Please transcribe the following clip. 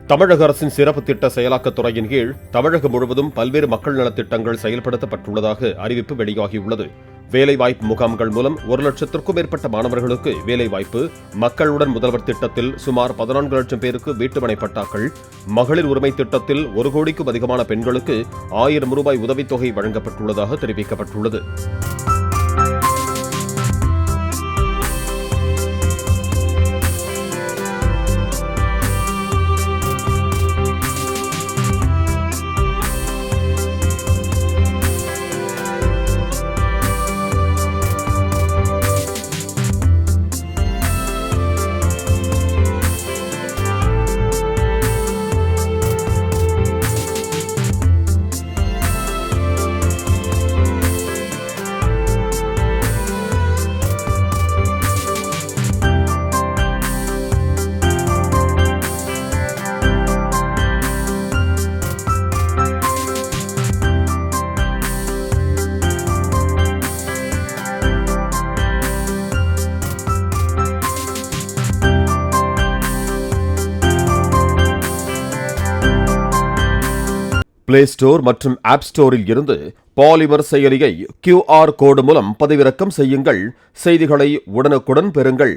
தமிழக அரசின் சிறப்பு திட்ட செயலாக்கத் துறையின் கீழ் தமிழகம் முழுவதும் பல்வேறு மக்கள் நலத்திட்டங்கள் செயல்படுத்தப்பட்டுள்ளதாக அறிவிப்பு வெளியாகியுள்ளது. வேலைவாய்ப்பு முகாம்கள் மூலம் 1,00,000க்கும் மேற்பட்ட மாணவர்களுக்கு வேலைவாய்ப்பு, மக்களுடன் முதல்வர் திட்டத்தில் சுமார் 14 லட்சம் பேருக்கு வீட்டுமனை பட்டாக்கள், மகளிர் உரிமை திட்டத்தில் 1 கோடிக்கும் அதிகமான பெண்களுக்கு 1000 ரூபாய் உதவித்தொகை வழங்கப்பட்டுள்ளதாக தெரிவிக்கப்பட்டுள்ளது. பிளே ஸ்டோர் மற்றும் ஆப் ஸ்டோரில் இருந்து பாலிமர் செயலியை QR கோடு மூலம் பதிவிறக்கம் செய்யுங்கள். செய்திகளை உடனுக்குடன் பெறுங்கள்.